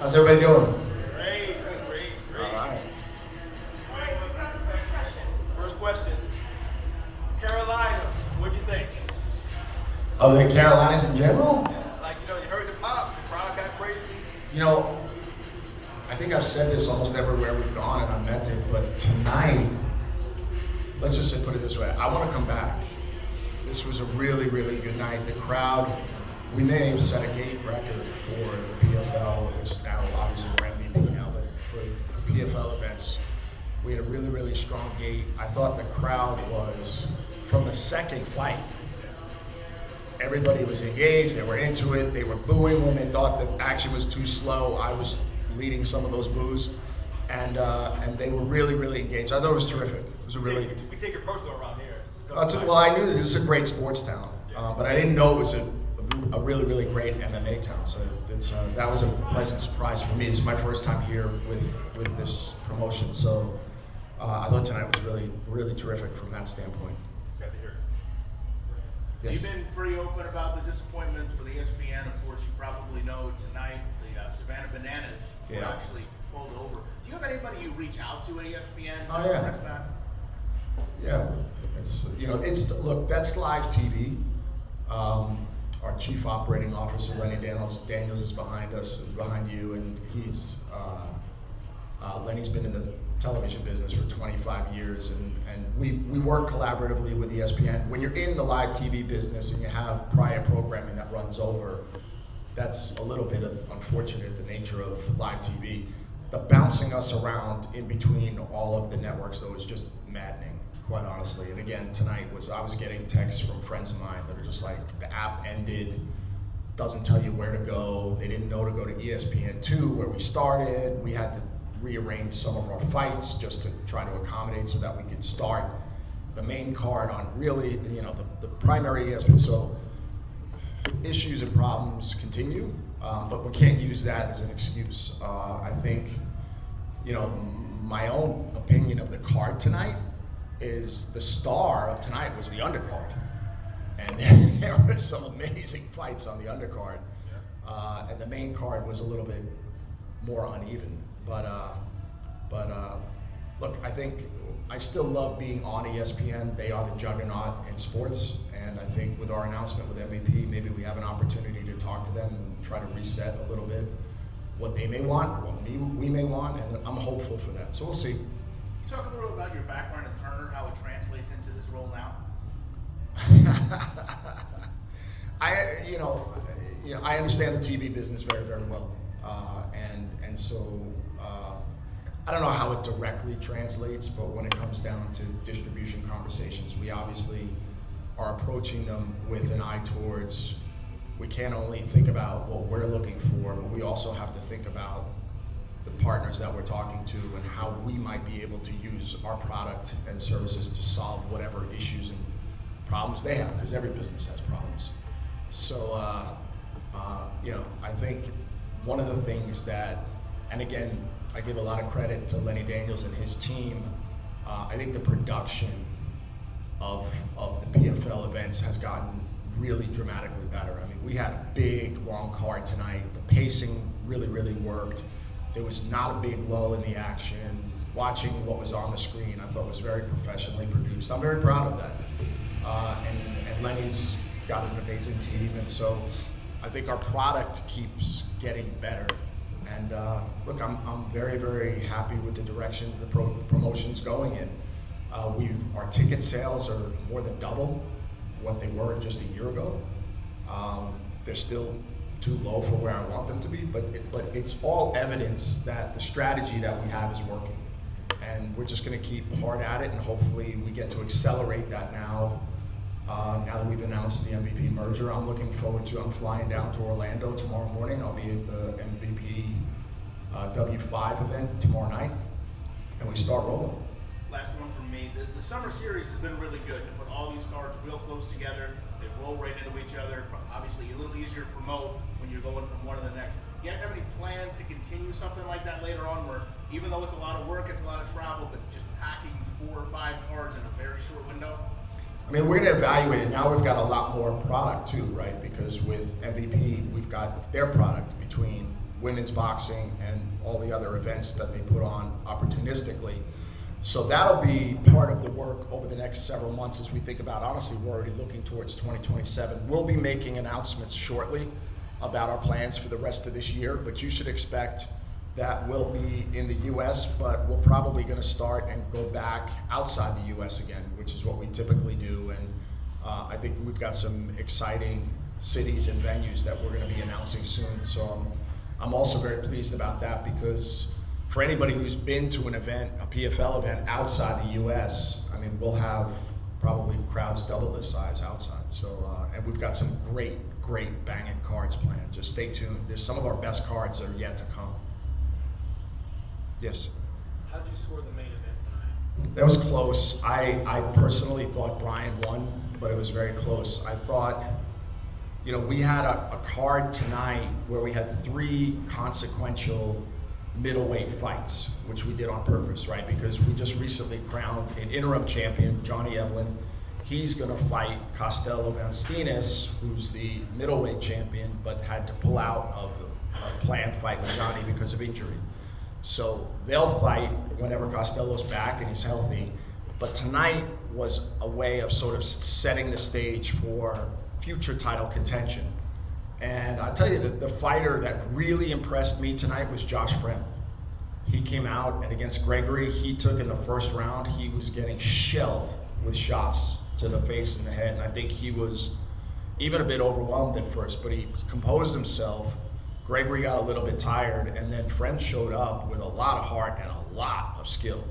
How's everybody doing? Great. All right. All right, who's got the first question? First question. Carolinas, what'd you think? Other than Carolinas in general? Like, you heard the pop, the crowd got crazy. I think I've said this almost everywhere we've gone, and I meant it, but tonight, let's just put it this way, I want to come back. This was a really, really good night. The crowd, we may have set a gate record for the PFL, which now obviously we're MVP now, but for the PFL events, we had a really, really strong gate. I thought the crowd was, from the second fight, everybody was engaged, they were into it, they were booing when they thought the action was too slow. I was leading some of those boos, and they were really, really engaged. I thought it was terrific. It was a really... We take it personal around here. Well, I knew that this is a great sports town, but I didn't know it was a really, really great MMA town. So that was a pleasant surprise for me. This is my first time here with this promotion, so I thought tonight was really, really terrific from that standpoint. Got to hear it. Yes. You've been pretty open about the disappointments with ESPN. Of course, you probably know tonight the Savannah Bananas were Yeah. actually pulled over. Do you have anybody you reach out to at ESPN to Oh, yeah. address that? Yeah, look, that's live TV. Our chief operating officer, Lenny Daniels is behind us, is behind you, and Lenny's been in the television business for 25 years, and we work collaboratively with ESPN. When you're in the live TV business and you have prior programming that runs over, that's a little bit of unfortunate, the nature of live TV. The bouncing us around in between all of the networks, though, is just maddening, quite honestly. And again, tonight I was getting texts from friends of mine that are just like, the app ended, doesn't tell you where to go. They didn't know to go to ESPN2 where we started. We had to rearrange some of our fights just to try to accommodate so that we could start the main card on really, the primary ESPN. So issues and problems continue, but we can't use that as an excuse. I think, my own opinion of the card tonight is the star of tonight was the undercard. And there were some amazing fights on the undercard. And the main card was a little bit more uneven. But look, I think I still love being on ESPN. They are the juggernaut in sports. And I think with our announcement with MVP, maybe we have an opportunity to talk to them and try to reset a little bit what they may want, what we may want, and I'm hopeful for that. So we'll see. Talk a little about your background at Turner, how it translates into this role now. I understand the TV business very, very well, and so I don't know how it directly translates, but when it comes down to distribution conversations, we obviously are approaching them with an eye towards, we can't only think about what we're looking for, but we also have to think about the partners that we're talking to and how we might be able to use our product and services to solve whatever issues and problems they have, because every business has problems. So, I think one of the things that, and again, I give a lot of credit to Lenny Daniels and his team, I think the production of the PFL events has gotten really dramatically better. I mean, we had a big, long card tonight. The pacing really, really worked. There was not a big lull in the action. Watching what was on the screen, I thought was very professionally produced. I'm very proud of that. And Lenny's got an amazing team, and so I think our product keeps getting better. And look, I'm very, very happy with the direction the promotion's going in. Our ticket sales are more than double what they were just a year ago. They're still too low for where I want them to be, but it's all evidence that the strategy that we have is working. And we're just going to keep hard at it, and hopefully we get to accelerate that now that we've announced the MVP merger. I'm looking forward to, I'm flying down to Orlando tomorrow morning. I'll be at the MVP W5 event tomorrow night, and we start rolling. Last one from me. The summer series has been really good to put all these cards real close together. They roll right into each other. Obviously, a little easier to promote when you're going from one to the next. Do you guys have any plans to continue something like that later on, where even though it's a lot of work, it's a lot of travel, but just packing 4 or 5 cards in a very short window? I mean, we're going to evaluate it. Now we've got a lot more product too, right? Because with MVP, we've got their product between women's boxing, and all the other events that they put on opportunistically. So that'll be part of the work over the next several months as we think about, honestly, we're already looking towards 2027. We'll be making announcements shortly about our plans for the rest of this year, but you should expect that we'll be in the US, but we're probably gonna start and go back outside the US again, which is what we typically do. And I think we've got some exciting cities and venues that we're gonna be announcing soon. So I'm also very pleased about that, because for anybody who's been to an event, a PFL event outside the US, I mean, we'll have probably crowds double this size outside. So, and we've got some great banging cards planned. Just stay tuned. There's some of our best cards that are yet to come. Yes? How'd you score the main event tonight? That was close. I personally thought Brian won, but it was very close. I thought, you know, we had a card tonight where we had 3 consequential middleweight fights, which we did on purpose, right? Because we just recently crowned an interim champion, Johnny Evelyn. He's gonna fight Costello Vanstinas, who's the middleweight champion, but had to pull out of a planned fight with Johnny because of injury. So they'll fight whenever Costello's back and he's healthy. But tonight was a way of sort of setting the stage for future title contention. And I'll tell you that the fighter that really impressed me tonight was Josh Friend. He came out, and against Gregory, he took in the first round, he was getting shelled with shots to the face and the head. And I think he was even a bit overwhelmed at first, but he composed himself. Gregory got a little bit tired, and then Friend showed up with a lot of heart and a lot of skill.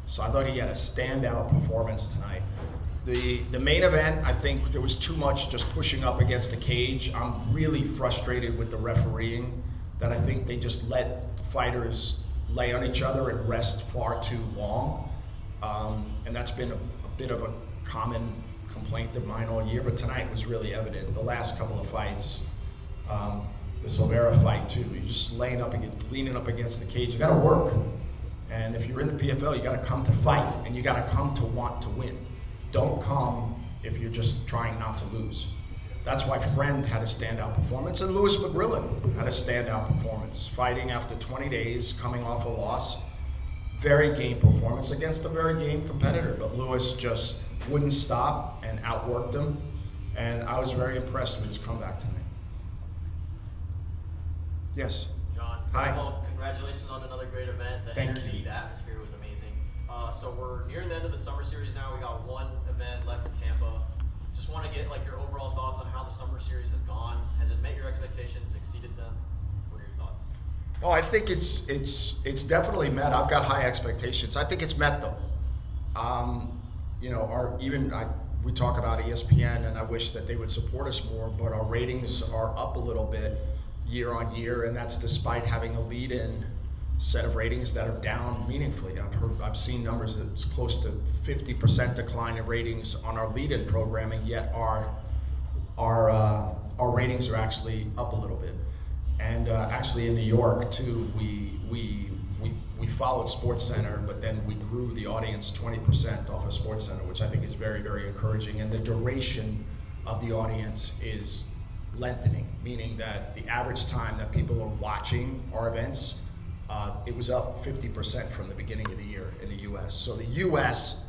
So I thought he had a standout performance tonight. The main event, I think there was too much just pushing up against the cage. I'm really frustrated with the refereeing, that I think they just let fighters lay on each other and rest far too long. And that's been a bit of a common complaint of mine all year, but tonight was really evident. The last couple of fights, the Silveira fight too, you're just leaning up against the cage. You gotta work. And if you're in the PFL, you gotta come to fight, and you gotta come to want to win. Don't come if you're just trying not to lose. That's why Friend had a standout performance, and Lewis McGrillen had a standout performance, fighting after 20 days, coming off a loss. Very game performance against a very game competitor, but Lewis just wouldn't stop and outworked him, and I was very impressed with his comeback tonight. Yes? John, Hi. first of all, congratulations on another great event. The Thank energy, you. the atmosphere was amazing. So we're nearing the end of the summer series now. We got one event left in Tampa. Just want to get like your overall thoughts on how the summer series has gone. Has it met your expectations, exceeded them? What are your thoughts? Oh, I think it's definitely met. I've got high expectations. I think it's met them. You know, we talk about ESPN, and I wish that they would support us more, but our ratings are up a little bit year on year, and that's despite having a lead-in set of ratings that are down meaningfully. I've seen numbers that's close to 50% decline in ratings on our lead-in programming, yet our ratings are actually up a little bit. And actually in New York too, we followed SportsCenter, but then we grew the audience 20% off of SportsCenter, which I think is very, very encouraging. And the duration of the audience is lengthening, meaning that the average time that people are watching our events, it was up 50% from the beginning of the year in the US. So the US,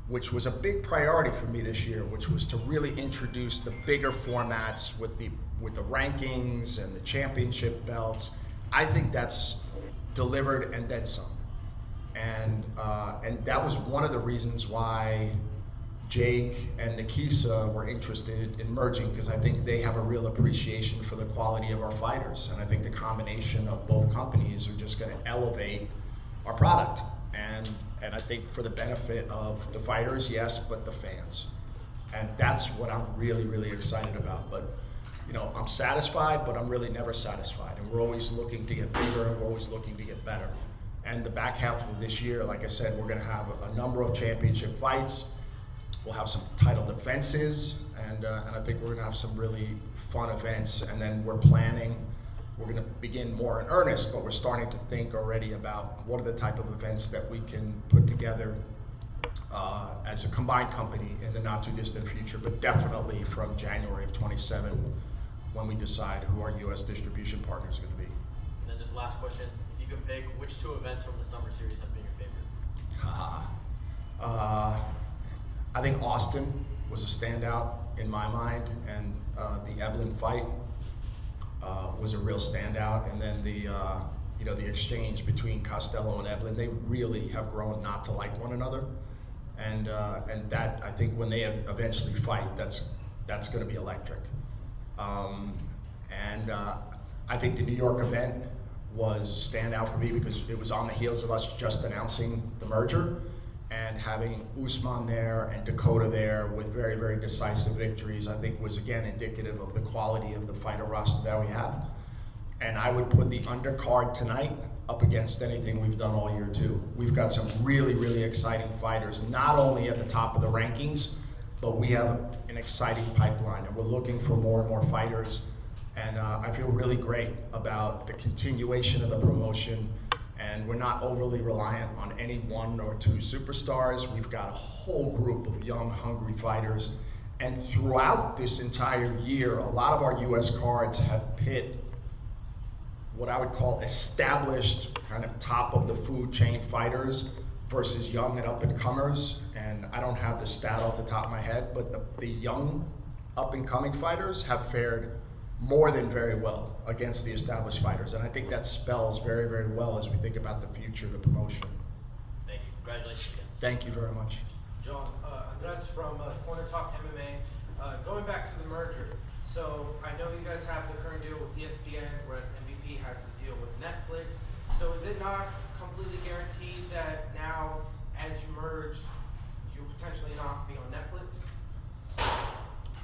which was a big priority for me this year, which was to really introduce the bigger formats with the rankings and the championship belts, I think that's delivered and then some. And that was one of the reasons why Jake and Nikisa were interested in merging, because I think they have a real appreciation for the quality of our fighters. And I think the combination of both companies are just going to elevate our product. And I think for the benefit of the fighters, yes, but the fans. And that's what I'm really, really excited about. But, you know, I'm satisfied, but I'm really never satisfied. And we're always looking to get bigger, and we're always looking to get better. And the back half of this year, like I said, we're going to have a number of championship fights. We'll have some title defenses, and I think we're going to have some really fun events. And then we're going to begin more in earnest, but we're starting to think already about what are the type of events that we can put together as a combined company in the not too distant future, but definitely from January of 27, when we decide who our US distribution partners are going to be. And then then just last question, if you could pick, which 2 events from the summer series have been your favorite? I think Austin was a standout in my mind, and the Evelyn fight was a real standout. And then the the exchange between Costello and Evelyn, they really have grown not to like one another, and that, I think, when they eventually fight, that's going to be electric. I think the New York event was standout for me because it was on the heels of us just announcing the merger, and having Usman there and Dakota there with very, very decisive victories, I think was again indicative of the quality of the fighter roster that we have. And I would put the undercard tonight up against anything we've done all year too. We've got some really, really exciting fighters, not only at the top of the rankings, but we have an exciting pipeline, and we're looking for more and more fighters. And I feel really great about the continuation of the promotion, and we're not overly reliant on any 1 or 2 superstars. We've got a whole group of young, hungry fighters. And throughout this entire year, a lot of our US cards have pit what I would call established, kind of top of the food chain fighters versus young and up and comers. And I don't have the stat off the top of my head, but the young up and coming fighters have fared more than very well against the established fighters. And I think that spells very, very well as we think about the future of the promotion. Thank you. Congratulations again. Thank you very much. John, Andres from Corner Talk MMA. Going back to the merger, so I know you guys have the current deal with ESPN, whereas MVP has the deal with Netflix. So is it not completely guaranteed that now, as you merge, you'll potentially not be on Netflix?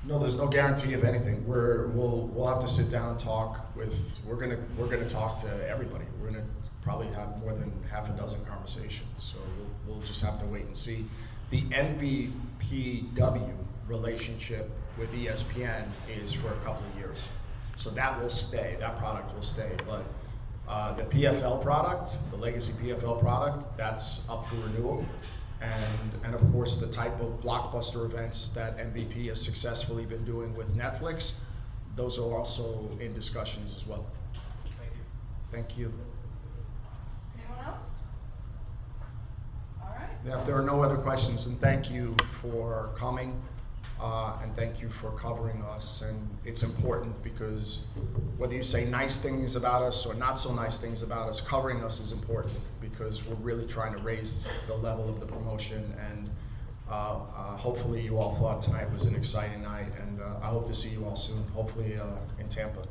No, there's no guarantee of anything. We'll have to sit down and talk with. We're gonna talk to everybody. We're gonna probably have more than half a dozen conversations. So we'll just have to wait and see. The MVPW relationship with ESPN is for a couple of years, so that will stay. That product will stay. But the PFL product, the legacy PFL product, that's up for renewal. And of course, the type of blockbuster events that MVP has successfully been doing with Netflix, those are also in discussions as well. Thank you. Thank you. Anyone else? All right. If there are no other questions, then thank you for coming, and thank you for covering us. And it's important because whether you say nice things about us or not so nice things about us, covering us is important because we're really trying to raise the level of the promotion. And hopefully you all thought tonight was an exciting night, and I hope to see you all soon, hopefully in Tampa.